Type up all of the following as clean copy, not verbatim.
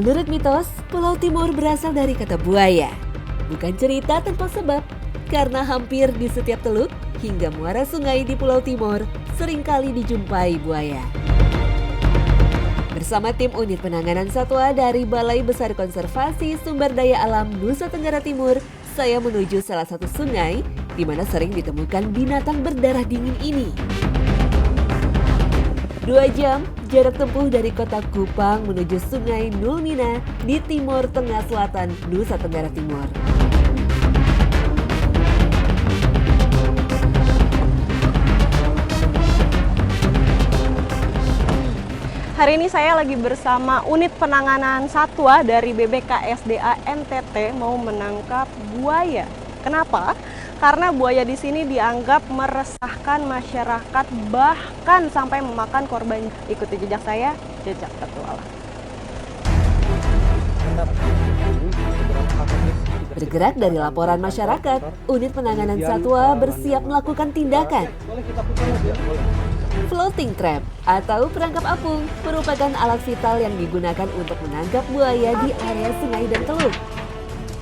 Menurut mitos, Pulau Timur berasal dari kata buaya. Bukan cerita tanpa sebab, karena hampir di setiap teluk hingga muara sungai di Pulau Timur seringkali dijumpai buaya. Bersama tim unit penanganan satwa dari Balai Besar Konservasi Sumber Daya Alam Nusa Tenggara Timur, saya menuju salah satu sungai di mana sering ditemukan binatang berdarah dingin ini. 2 jam jarak tempuh dari kota Kupang menuju Sungai Nulmina di Timur Tengah Selatan, Nusa Tenggara Timur. Hari ini saya lagi bersama unit penanganan satwa dari BBKSDA NTT mau menangkap buaya. Kenapa? Karena buaya di sini dianggap meresahkan masyarakat, bahkan sampai memakan korban. Ikuti jejak saya, jejak petualang. Bergerak dari laporan masyarakat, unit penanganan satwa bersiap melakukan tindakan. Floating trap atau perangkap apung merupakan alat vital yang digunakan untuk menangkap buaya di area sungai dan teluk.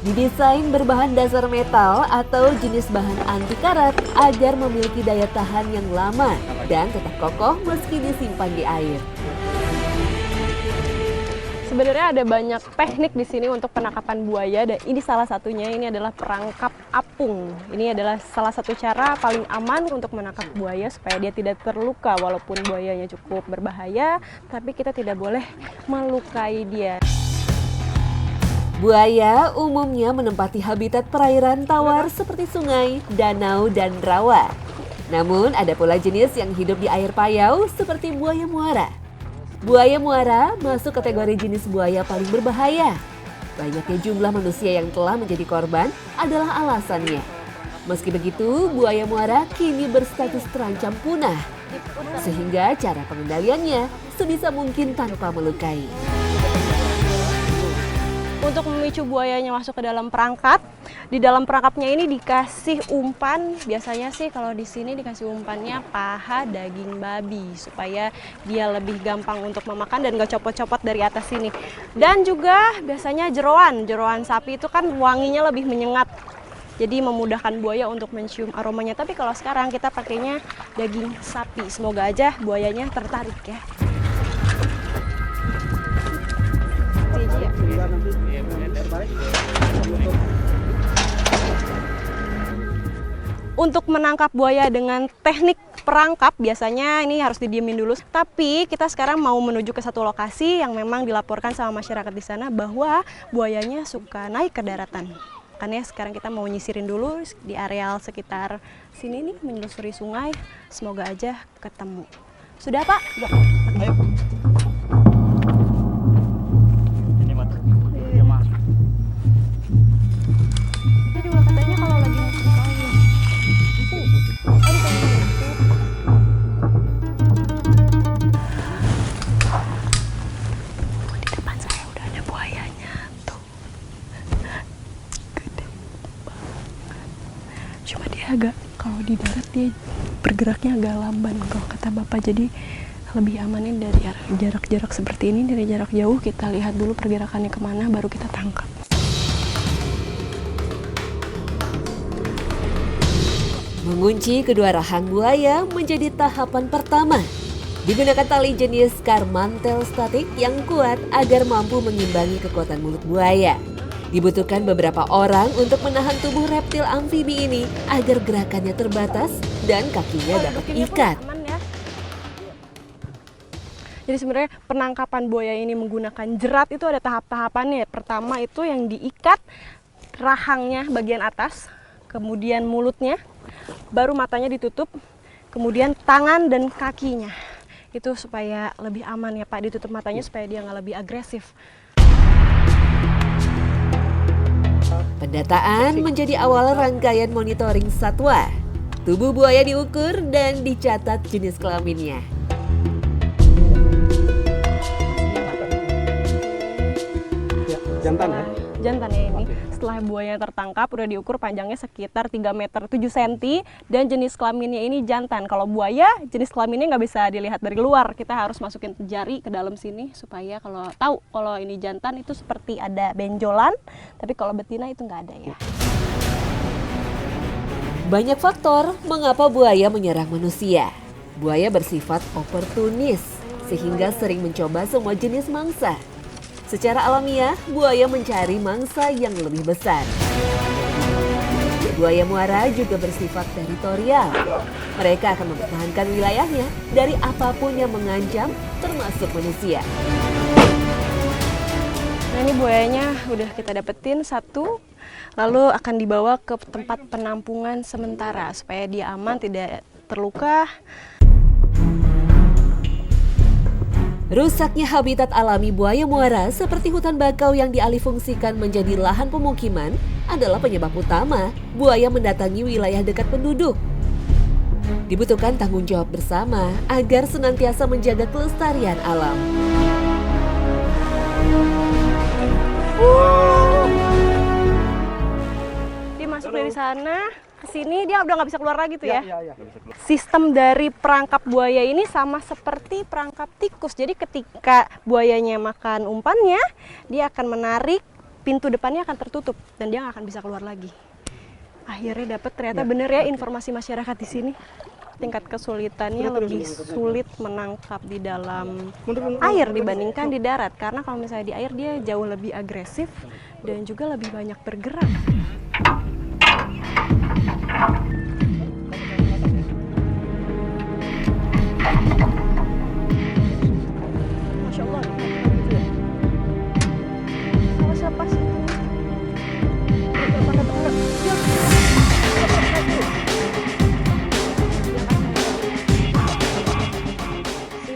Didesain berbahan dasar metal atau jenis bahan anti karat agar memiliki daya tahan yang lama dan tetap kokoh meski disimpan di air. Sebenarnya ada banyak teknik di sini untuk penangkapan buaya dan ini salah satunya ini adalah perangkap apung. Ini adalah salah satu cara paling aman untuk menangkap buaya supaya dia tidak terluka walaupun buayanya cukup berbahaya, tapi kita tidak boleh melukai dia. Buaya umumnya menempati habitat perairan tawar seperti sungai, danau, dan rawa. Namun ada pula jenis yang hidup di air payau seperti buaya muara. Buaya muara masuk kategori jenis buaya paling berbahaya. Banyaknya jumlah manusia yang telah menjadi korban adalah alasannya. Meski begitu, buaya muara kini berstatus terancam punah. Sehingga cara pengendaliannya sebisa mungkin tanpa melukai. Untuk memicu buayanya masuk ke dalam perangkap, di dalam perangkapnya ini dikasih umpan. Biasanya sih kalau di sini dikasih umpannya paha daging babi supaya dia lebih gampang untuk memakan dan gak copot-copot dari atas sini. Dan juga biasanya jeroan sapi itu kan wanginya lebih menyengat. Jadi memudahkan buaya untuk mencium aromanya. Tapi kalau sekarang kita pakainya daging sapi. Semoga aja buayanya tertarik ya. Untuk menangkap buaya dengan teknik perangkap biasanya ini harus didiemin dulu. Tapi kita sekarang mau menuju ke satu lokasi yang memang dilaporkan sama masyarakat di sana bahwa buayanya suka naik ke daratan. Makanya sekarang kita mau nyisirin dulu di areal sekitar sini nih, menelusuri sungai. Semoga aja ketemu. Sudah Pak? Sudah. Ayo. Cuma dia agak, kalau di darat dia bergeraknya agak lamban kalau kata Bapak, jadi lebih amanin dari jarak-jarak seperti ini, dari jarak jauh kita lihat dulu pergerakannya kemana baru kita tangkap. Mengunci kedua rahang buaya menjadi tahapan pertama. Digunakan tali jenis karmantel statik yang kuat agar mampu mengimbangi kekuatan mulut buaya. Dibutuhkan beberapa orang untuk menahan tubuh reptil amfibi ini agar gerakannya terbatas dan kakinya dapat ikat. Jadi sebenarnya penangkapan buaya ini menggunakan jerat itu ada tahap-tahapannya. Pertama itu yang diikat rahangnya bagian atas, kemudian mulutnya, baru matanya ditutup, kemudian tangan dan kakinya. Itu supaya lebih aman ya Pak, ditutup matanya supaya dia nggak lebih agresif. Pendataan menjadi awal rangkaian monitoring satwa. Tubuh buaya diukur dan dicatat jenis kelaminnya. Jantan ya? Jantan ya ini. setelah buaya tertangkap udah diukur panjangnya sekitar 3 meter 7 cm dan jenis kelaminnya ini jantan. Kalau buaya jenis kelaminnya nggak bisa dilihat dari luar, kita harus masukin jari ke dalam sini supaya kalau tahu kalau ini jantan itu seperti ada benjolan, tapi kalau betina itu nggak ada ya. Banyak faktor mengapa buaya menyerang manusia. Buaya bersifat oportunis sehingga sering mencoba semua jenis mangsa. Secara alamiah, buaya mencari mangsa yang lebih besar. Buaya muara juga bersifat teritorial. Mereka akan mempertahankan wilayahnya dari apapun yang mengancam, termasuk manusia. Nah, ini buayanya udah kita dapetin satu, lalu akan dibawa ke tempat penampungan sementara supaya dia aman, tidak terluka. Rusaknya habitat alami buaya muara seperti hutan bakau yang dialihfungsikan menjadi lahan pemukiman adalah penyebab utama buaya mendatangi wilayah dekat penduduk. Dibutuhkan tanggung jawab bersama agar senantiasa menjaga kelestarian alam. Dia masuk dari sana ke sini, dia udah nggak bisa keluar lagi tuh ya? Iya. Sistem dari perangkap buaya ini sama seperti perangkap tikus. Jadi ketika buayanya makan umpannya, dia akan menarik, pintu depannya akan tertutup dan dia nggak akan bisa keluar lagi. Akhirnya dapat, ternyata bener ya informasi masyarakat di sini. Tingkat kesulitannya lebih sulit menangkap di dalam air dibandingkan di darat. Karena kalau misalnya di air dia jauh lebih agresif dan juga lebih banyak bergerak. Masya Allah. Awas lepas itu.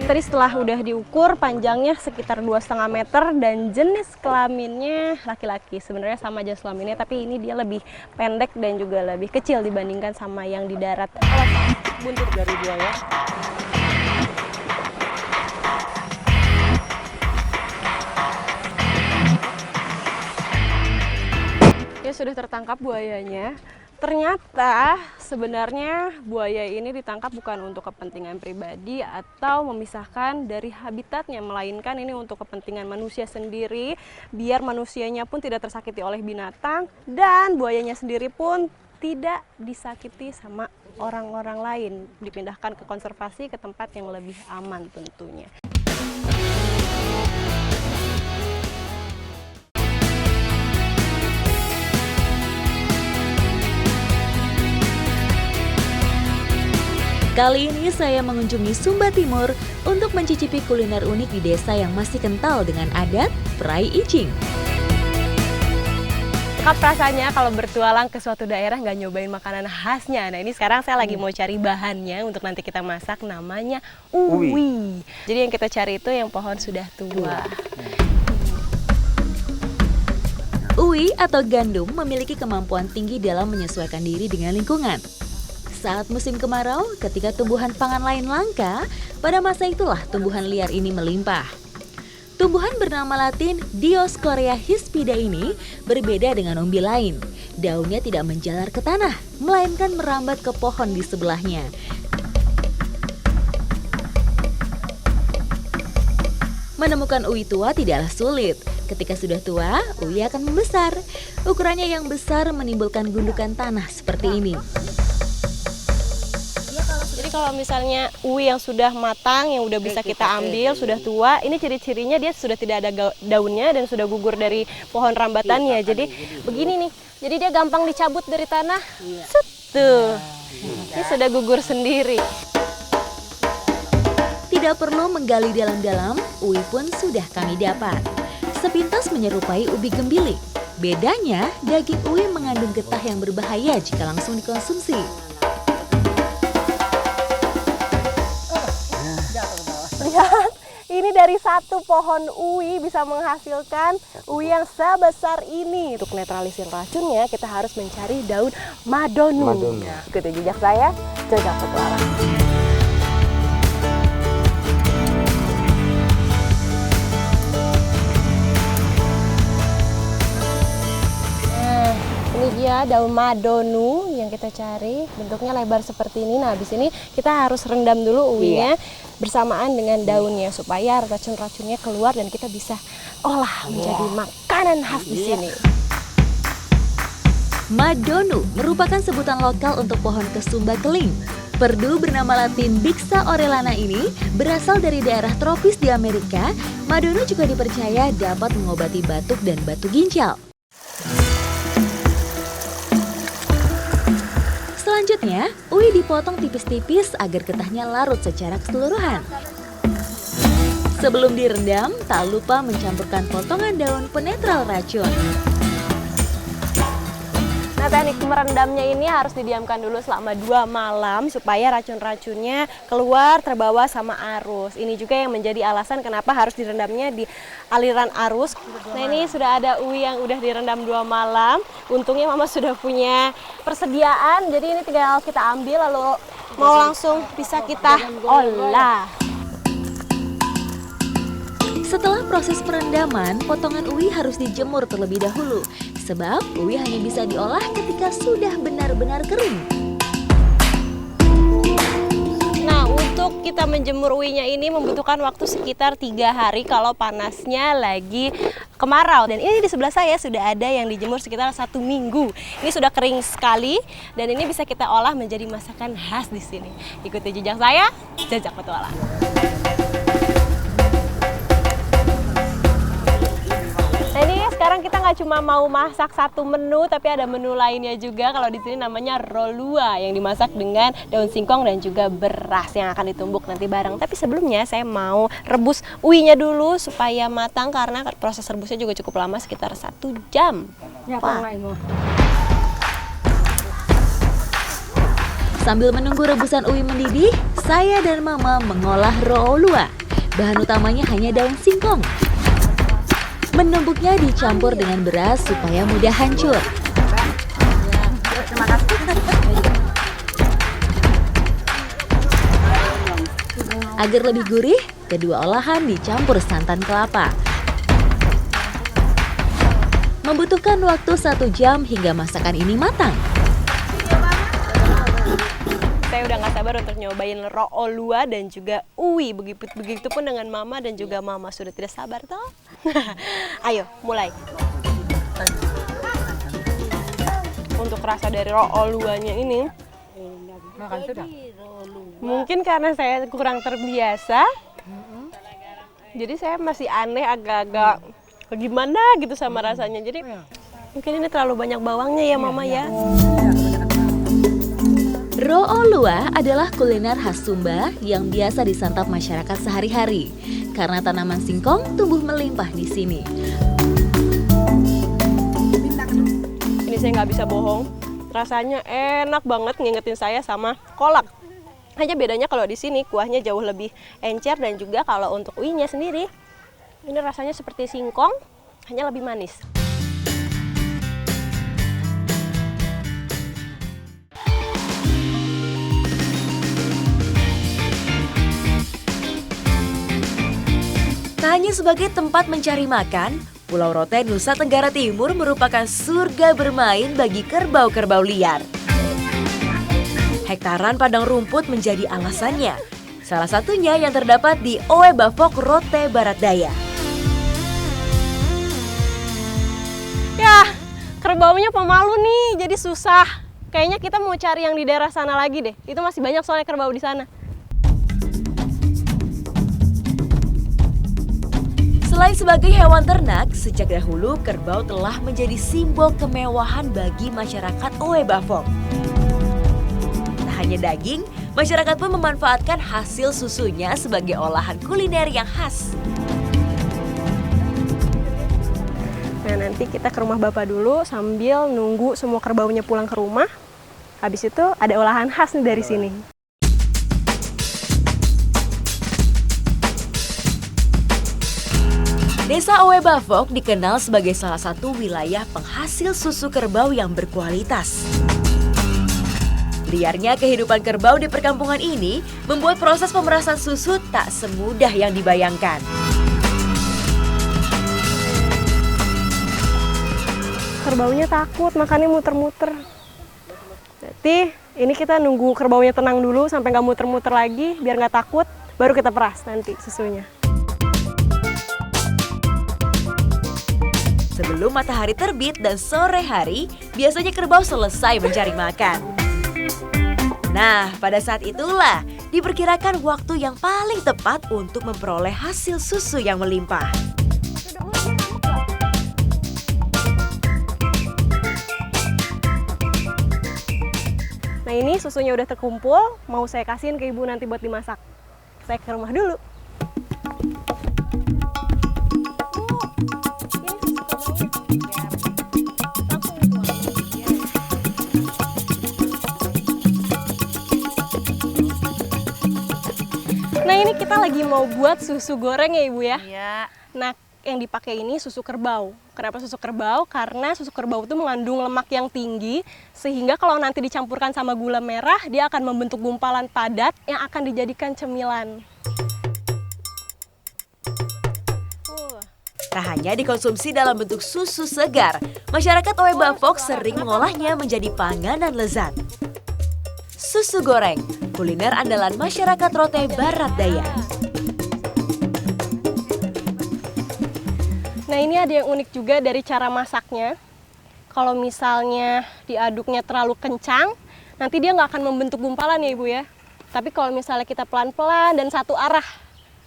Tadi setelah udah diukur panjangnya sekitar 2,5 meter dan jenis kelaminnya laki-laki. Sebenarnya sama jenis kelaminnya, tapi ini dia lebih pendek dan juga lebih kecil dibandingkan sama yang di darat. Buntut dari buaya. Ya sudah tertangkap buayanya. Ternyata sebenarnya buaya ini ditangkap bukan untuk kepentingan pribadi atau memisahkan dari habitatnya, melainkan ini untuk kepentingan manusia sendiri, biar manusianya pun tidak tersakiti oleh binatang dan buayanya sendiri pun tidak disakiti sama orang-orang lain, dipindahkan ke konservasi ke tempat yang lebih aman tentunya. Kali ini saya mengunjungi Sumba Timur untuk mencicipi kuliner unik di desa yang masih kental dengan adat Prai Icing. Lengkap rasanya kalau bertualang ke suatu daerah nggak nyobain makanan khasnya. Nah ini sekarang saya lagi mau cari bahannya untuk nanti kita masak, namanya uwi. Jadi yang kita cari itu yang pohon sudah tua. Uwi atau gandum memiliki kemampuan tinggi dalam menyesuaikan diri dengan lingkungan. Saat musim kemarau, ketika tumbuhan pangan lain langka, pada masa itulah tumbuhan liar ini melimpah. Tumbuhan bernama latin Dioscorea hispida ini berbeda dengan umbi lain. Daunnya tidak menjalar ke tanah, melainkan merambat ke pohon di sebelahnya. Menemukan uwi tua tidaklah sulit. Ketika sudah tua, uwi akan membesar. Ukurannya yang besar menimbulkan gundukan tanah seperti ini. Jadi kalau misalnya uwi yang sudah matang, yang udah bisa kita ambil, sudah tua, ini ciri-cirinya dia sudah tidak ada daunnya dan sudah gugur dari pohon rambatannya. Jadi begini nih, jadi dia gampang dicabut dari tanah. Set, tuh, ini sudah gugur sendiri. Tidak perlu menggali dalam-dalam, uwi pun sudah kami dapat. Sepintas menyerupai ubi gembiling. Bedanya, daging uwi mengandung getah yang berbahaya jika langsung dikonsumsi. Lihat, ini dari satu pohon uwi bisa menghasilkan uwi yang sebesar ini. Untuk netralisir racunnya, kita harus mencari daun madonu. Ikuti jejak saya, jejak petualang. dia daun madonu yang kita cari, bentuknya lebar seperti ini. Nah, habis ini kita harus rendam dulu uwinya bersamaan dengan daunnya supaya racun-racunnya keluar dan kita bisa olah menjadi makanan khas di sini. Madonu merupakan sebutan lokal untuk pohon kesumba keling. Perdu bernama latin Bixa orellana ini berasal dari daerah tropis di Amerika. Madonu juga dipercaya dapat mengobati batuk dan batu ginjal. Selanjutnya, uwi dipotong tipis-tipis agar getahnya larut secara keseluruhan. Sebelum direndam, tak lupa mencampurkan potongan daun penetral racun. Nah, teknik merendamnya ini harus didiamkan dulu selama 2 malam supaya racun-racunnya keluar terbawa sama arus. Ini juga yang menjadi alasan kenapa harus direndamnya di aliran arus. Nah, ini sudah ada uwi yang udah direndam 2 malam. Untungnya Mama sudah punya persediaan, jadi ini tinggal kita ambil lalu mau langsung bisa kita olah. Setelah proses perendaman, potongan uwi harus dijemur terlebih dahulu. Sebab uwi hanya bisa diolah ketika sudah benar-benar kering. Nah, untuk kita menjemur uwinya ini membutuhkan waktu sekitar 3 hari kalau panasnya lagi kemarau. Dan ini di sebelah saya sudah ada yang dijemur sekitar 1 minggu. Ini sudah kering sekali dan ini bisa kita olah menjadi masakan khas di sini. Ikuti jejak saya, Jajak Petualang. Nah, ini sekarang kita nggak cuma mau masak satu menu, tapi ada menu lainnya juga. Kalau di sini namanya rolua yang dimasak dengan daun singkong dan juga beras yang akan ditumbuk nanti bareng. Tapi sebelumnya saya mau rebus uwinya dulu supaya matang karena proses rebusnya juga cukup lama, sekitar 1 jam. Sambil menunggu rebusan uwi mendidih, saya dan Mama mengolah rolua. Bahan utamanya hanya daun singkong. Menumbuknya dicampur dengan beras supaya mudah hancur. Agar lebih gurih, kedua olahan dicampur santan kelapa. Membutuhkan waktu 1 jam hingga masakan ini matang. Saya udah nggak sabar untuk nyobain rolua dan juga uwi. Begitupun dengan Mama dan juga Mama sudah tidak sabar toh. Ayo, mulai. Untuk rasa dari rolluanya ini, mungkin karena saya kurang terbiasa, jadi saya masih aneh, agak-agak gimana gitu sama rasanya. Jadi mungkin ini terlalu banyak bawangnya ya Mama ya. Rolua adalah kuliner khas Sumba yang biasa disantap masyarakat sehari-hari karena tanaman singkong tumbuh melimpah di sini. Ini saya nggak bisa bohong, rasanya enak banget, ngingetin saya sama kolak. Hanya bedanya kalau di sini kuahnya jauh lebih encer dan juga kalau untuk uwinya sendiri, ini rasanya seperti singkong, hanya lebih manis. Tak hanya sebagai tempat mencari makan, Pulau Rote, Nusa Tenggara Timur merupakan surga bermain bagi kerbau-kerbau liar. Hektaran padang rumput menjadi alasannya. Salah satunya yang terdapat di Oe Bafok, Rote Barat Daya. Ya, kerbaunya pemalu nih, jadi susah. Kayaknya kita mau cari yang di daerah sana lagi deh. Itu masih banyak soalnya kerbau di sana. Selain sebagai hewan ternak, sejak dahulu kerbau telah menjadi simbol kemewahan bagi masyarakat Oe Bafok. Tak hanya daging, masyarakat pun memanfaatkan hasil susunya sebagai olahan kuliner yang khas. Nah, nanti kita ke rumah Bapak dulu sambil nunggu semua kerbaunya pulang ke rumah. Habis itu ada olahan khas nih dari sini. Desa Oe Bafok dikenal sebagai salah satu wilayah penghasil susu kerbau yang berkualitas. Liarnya kehidupan kerbau di perkampungan ini membuat proses pemerasan susu tak semudah yang dibayangkan. kerbaunya takut, makanya muter-muter. Berarti ini kita nunggu kerbaunya tenang dulu sampai nggak muter-muter lagi, biar nggak takut, baru kita peras nanti susunya. Sebelum matahari terbit dan sore hari, biasanya kerbau selesai mencari makan. Nah, pada saat itulah diperkirakan waktu yang paling tepat untuk memperoleh hasil susu yang melimpah. Nah ini susunya udah terkumpul, mau saya kasihin ke ibu nanti buat dimasak. Saya ke rumah dulu. Nah ini kita lagi mau buat susu goreng ya ibu ya? Iya. Nah yang dipakai ini susu kerbau. Kenapa susu kerbau? Karena susu kerbau itu mengandung lemak yang tinggi, sehingga kalau nanti dicampurkan sama gula merah, dia akan membentuk gumpalan padat yang akan dijadikan cemilan. Tak hanya dikonsumsi dalam bentuk susu segar, masyarakat Oe Bafok sering mengolahnya menjadi panganan lezat. Susu goreng, kuliner andalan masyarakat Rote Barat Daya. Nah ini ada yang unik juga dari cara masaknya. Kalau misalnya diaduknya terlalu kencang, nanti dia nggak akan membentuk gumpalan ya ibu ya. Tapi kalau misalnya kita pelan-pelan dan satu arah,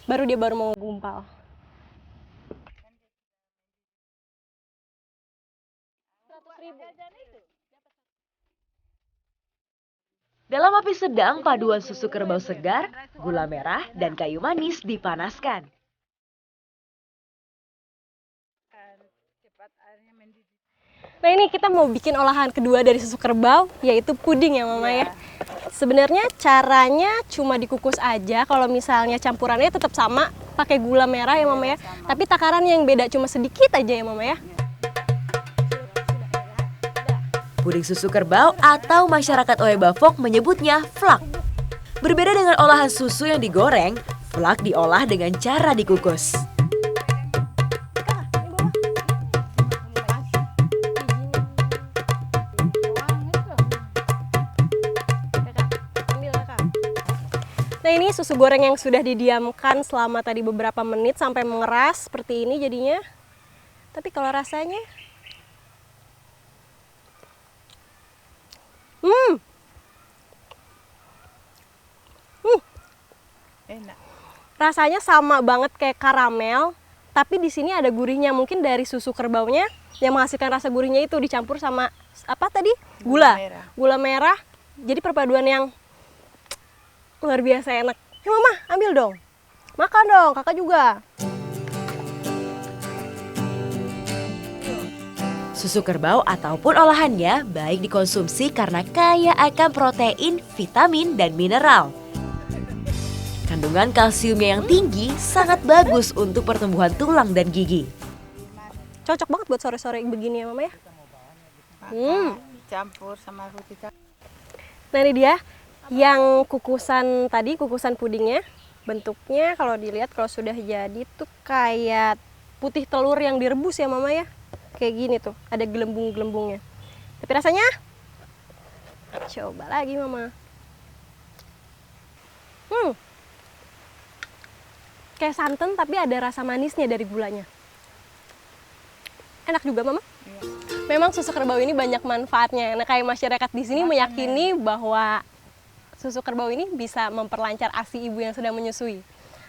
baru dia baru mau gumpal. Dalam api sedang, paduan susu kerbau segar, gula merah, dan kayu manis dipanaskan. Nah ini kita mau bikin olahan kedua dari susu kerbau, yaitu puding ya mama ya. Sebenarnya caranya cuma dikukus aja, kalau misalnya campurannya tetap sama, pakai gula merah ya mama ya. Tapi takarannya yang beda cuma sedikit aja ya mama ya. Puding susu kerbau atau masyarakat Oe Bafok menyebutnya flak. Berbeda dengan olahan susu yang digoreng, flak diolah dengan cara dikukus. Nah ini susu goreng yang sudah didiamkan selama tadi beberapa menit sampai mengeras seperti ini jadinya. Tapi kalau rasanya, Enak. rasanya sama banget kayak karamel, tapi di sini ada gurihnya mungkin dari susu kerbaunya yang menghasilkan rasa gurihnya itu dicampur sama apa tadi? Gula. merah. Gula merah. Jadi perpaduan yang luar biasa enak. Mama, ambil dong. Makan dong, kakak juga. Susu kerbau ataupun olahannya baik dikonsumsi karena kaya akan protein, vitamin, dan mineral. Kandungan kalsiumnya yang tinggi sangat bagus untuk pertumbuhan tulang dan gigi. Cocok banget buat sore-sore begini ya mama ya. Campur sama roti. Nah ini dia yang kukusan tadi, kukusan pudingnya. Bentuknya kalau dilihat kalau sudah jadi tuh kayak putih telur yang direbus ya mama ya. Kayak gini tuh, ada gelembung-gelembungnya. Tapi rasanya, coba lagi mama. Kayak santan tapi ada rasa manisnya dari gulanya. Enak juga mama. Memang susu kerbau ini banyak manfaatnya. Nah kayak masyarakat di sini meyakini bahwa susu kerbau ini bisa memperlancar ASI ibu yang sedang menyusui.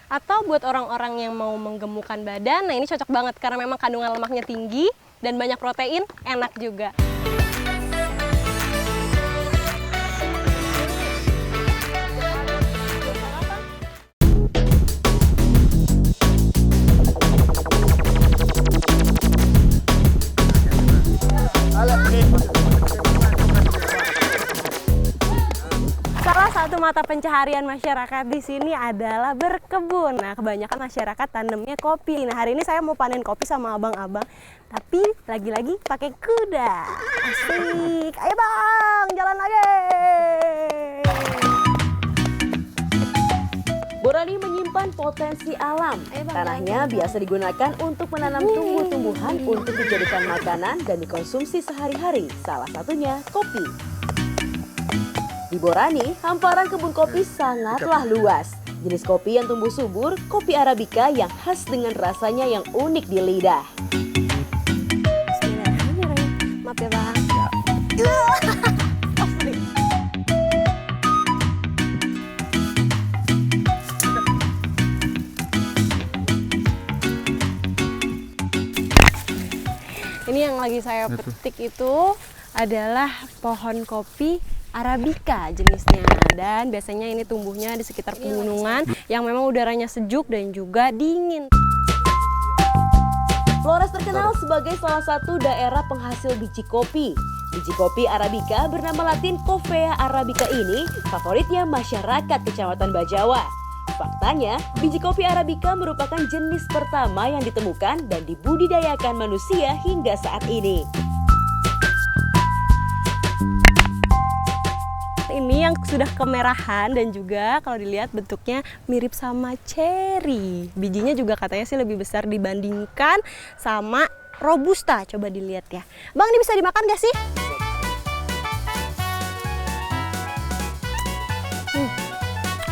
Atau buat orang-orang yang mau menggemukkan badan, nah ini cocok banget karena memang kandungan lemaknya tinggi dan banyak protein, enak juga. Salah satu mata pencaharian masyarakat di sini adalah berkebun. Nah, kebanyakan masyarakat tanamnya kopi. Nah, hari ini saya mau panen kopi sama abang-abang, tapi lagi-lagi pakai kuda. Asik. Ayo bang, jalan lagi. Borani menyimpan potensi alam. Tanahnya biasa digunakan untuk menanam tumbuh-tumbuhan untuk dijadikan makanan dan dikonsumsi sehari-hari, salah satunya kopi. Di Borani, hamparan kebun kopi sangatlah luas. Jenis kopi yang tumbuh subur, kopi Arabica yang khas dengan rasanya yang unik di lidah. Bismillahirrahmanirrahim. Maaf ya Bang. Ini yang lagi saya petik itu adalah pohon kopi Arabica jenisnya, dan biasanya ini tumbuhnya di sekitar pegunungan yang memang udaranya sejuk dan juga dingin. Flores terkenal sebagai salah satu daerah penghasil biji kopi. Biji kopi Arabica bernama latin Coffea arabica ini favoritnya masyarakat Kecamatan Bajawa. Faktanya, biji kopi Arabica merupakan jenis pertama yang ditemukan dan dibudidayakan manusia hingga saat ini. Ini yang sudah kemerahan dan juga kalau dilihat bentuknya mirip sama ceri. Bijinya juga katanya sih lebih besar dibandingkan sama robusta. Coba dilihat ya. Bang, ini bisa dimakan gak sih?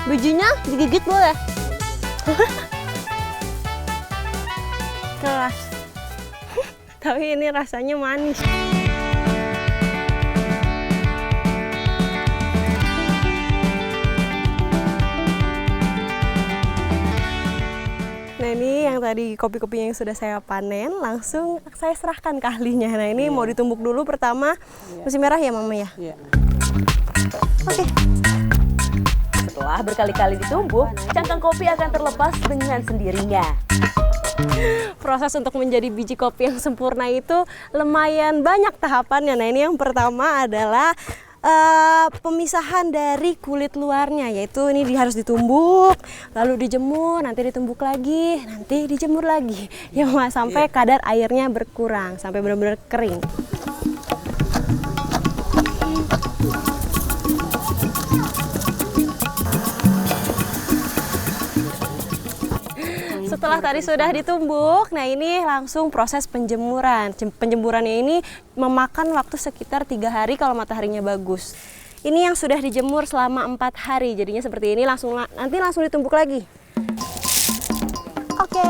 Bijinya digigit boleh. Keras. Tapi ini rasanya manis. Nah, ini yang tadi kopi-kopi yang sudah saya panen langsung saya serahkan ke ahlinya. Nah, ini mau ditumbuk dulu pertama. Musim merah ya Mama ya? Iya. Oke. Setelah berkali-kali ditumbuk, cangkang kopi akan terlepas dengan sendirinya. Proses untuk menjadi biji kopi yang sempurna itu lumayan banyak tahapannya. Nah, ini yang pertama adalah pemisahan dari kulit luarnya, yaitu ini harus ditumbuk, lalu dijemur, nanti ditumbuk lagi, nanti dijemur lagi, ya sampai kadar airnya berkurang, sampai benar-benar kering. Setelah tadi sudah ditumbuk, nah ini langsung proses penjemuran. Penjemurannya ini memakan waktu sekitar 3 hari kalau mataharinya bagus. Ini yang sudah dijemur selama 4 hari, jadinya seperti ini. Nanti langsung ditumbuk lagi. Oke.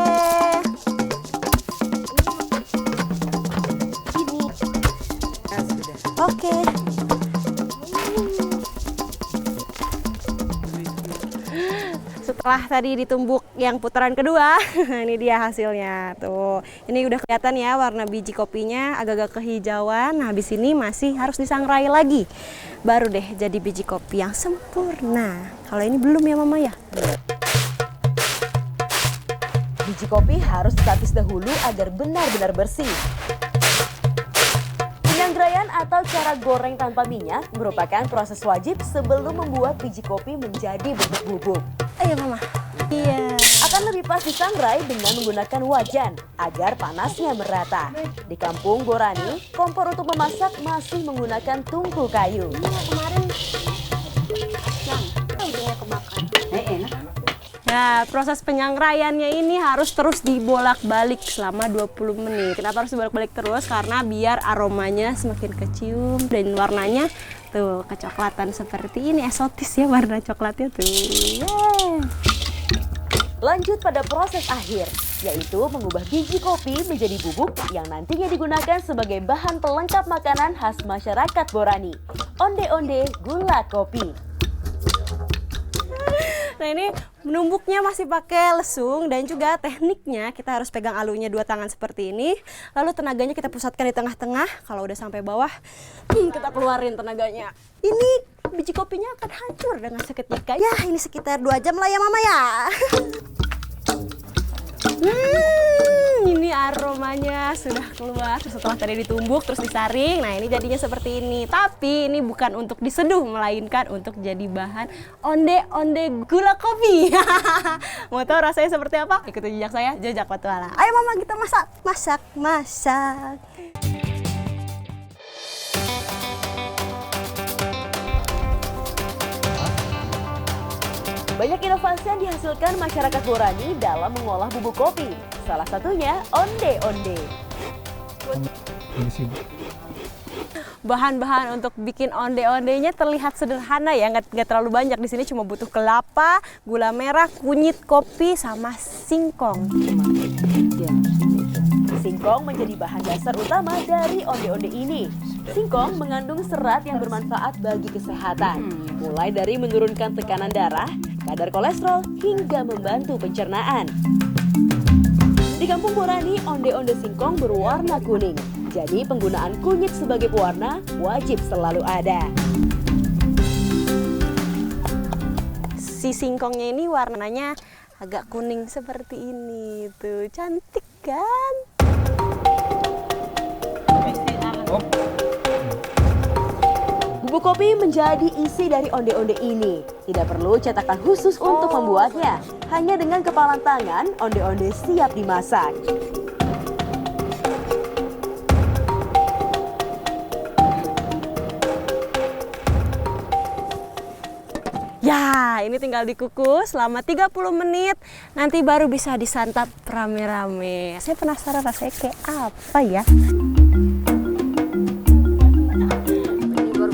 Oke. Setelah tadi ditumbuk yang putaran kedua, ini dia hasilnya. Tuh, ini udah kelihatan ya warna biji kopinya agak-agak kehijauan. Nah, habis ini masih harus disangrai lagi. Baru deh jadi biji kopi yang sempurna. Kalau ini belum ya Mama ya? Biji kopi harus ditapis dahulu agar benar-benar bersih. Penyangraian atau cara goreng tanpa minyak merupakan proses wajib sebelum membuat biji kopi menjadi bubuk-bubuk. Ayo Mama. Iya. Akan lebih pas disangrai dengan menggunakan wajan agar panasnya merata. Di kampung Borani, kompor untuk memasak masih menggunakan tungku kayu. Kemarin ujungnya kemakan. Enak. Nah, proses penyangraiannya ini harus terus dibolak-balik selama 20 menit. Kenapa harus dibolak-balik terus? Karena biar aromanya semakin kecium dan warnanya tuh kecoklatan seperti ini. Eksotis ya warna coklatnya tuh. Yeah. Lanjut pada proses akhir, yaitu mengubah biji kopi menjadi bubuk yang nantinya digunakan sebagai bahan pelengkap makanan khas masyarakat Borani. Onde-onde gula kopi. Nah, ini menumbuknya masih pakai lesung dan juga tekniknya kita harus pegang alunya 2 tangan seperti ini. Lalu tenaganya kita pusatkan di tengah-tengah. Kalau udah sampai bawah, kita keluarin tenaganya. Ini biji kopinya akan hancur dengan seketika. Ya, ini sekitar 2 jam lah ya Mama ya. Ini aromanya sudah keluar setelah tadi ditumbuk terus disaring. Nah, ini jadinya seperti ini. Tapi ini bukan untuk diseduh, melainkan untuk jadi bahan onde-onde gula kopi. Mau tahu rasanya seperti apa? Ikuti jejak saya, Jejak Petualang. Ayo Mama, kita masak. Banyak inovasi yang dihasilkan masyarakat Borani dalam mengolah bubuk kopi. Salah satunya onde-onde. Bahan-bahan untuk bikin onde-ondenya terlihat sederhana ya, nggak terlalu banyak. Di sini cuma butuh kelapa, gula merah, kunyit kopi, sama singkong. Singkong menjadi bahan dasar utama dari onde-onde ini. Singkong mengandung serat yang bermanfaat bagi kesehatan, mulai dari menurunkan tekanan darah, kadar kolesterol, hingga membantu pencernaan. Di Kampung Borani, onde-onde singkong berwarna kuning. Jadi penggunaan kunyit sebagai pewarna wajib selalu ada. Si singkongnya ini warnanya agak kuning seperti ini. Tuh, cantik kan? Bubuk kopi menjadi isi dari onde-onde ini. Tidak perlu cetakan khusus untuk membuatnya. Hanya dengan kepalan tangan, onde-onde siap dimasak. Ya, ini tinggal dikukus selama 30 menit. Nanti baru bisa disantap rame-rame. Saya penasaran rasanya kayak apa ya?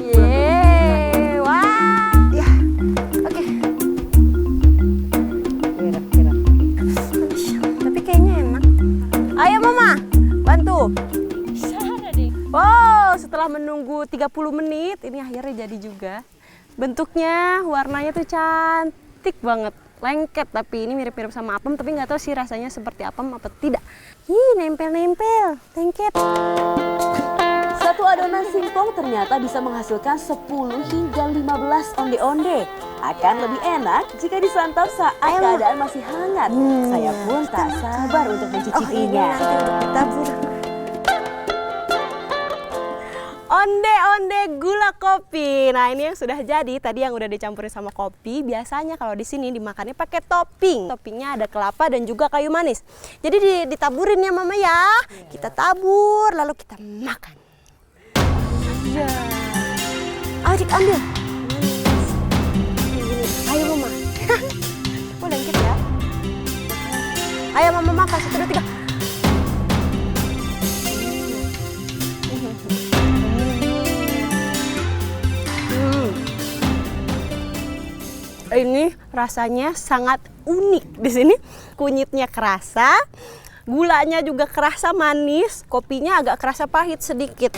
Yeay, wah. Ya, oke. Tapi kayaknya enak. Ayo Mama, bantu. Wow, setelah menunggu 30 menit, ini akhirnya jadi juga. Bentuknya, warnanya tuh cantik banget. Lengket, tapi ini mirip-mirip sama apem, tapi nggak tahu sih rasanya seperti apem apa tidak. Ih, nempel-nempel, lengket. Satu adonan singkong ternyata bisa menghasilkan 10 hingga 15 onde-onde. Akan lebih enak jika disantap saat keadaan masih hangat. Saya pun tak sabar untuk mencicipinya. Onde-onde gula kopi. Nah, ini yang sudah jadi. Tadi yang udah dicampurin sama kopi. Biasanya kalau di sini dimakannya pakai topping. Toppingnya ada kelapa dan juga kayu manis. Jadi ditaburin ya Mama ya. Kita tabur lalu kita makan. Ya. Adik ambil. Ayo Mama. Oh, lengket ya. Ayo Mama makan 1, 2, 3. Ini rasanya sangat unik di sini. Kunyitnya kerasa, gulanya juga kerasa manis, kopinya agak kerasa pahit sedikit.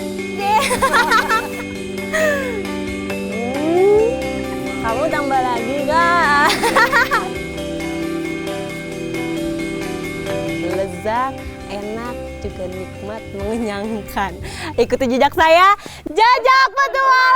Kamu tambah lagi Kak. Lezat, enak, juga nikmat, mengenyangkan. Ikuti jejak saya, Jajak Petualang.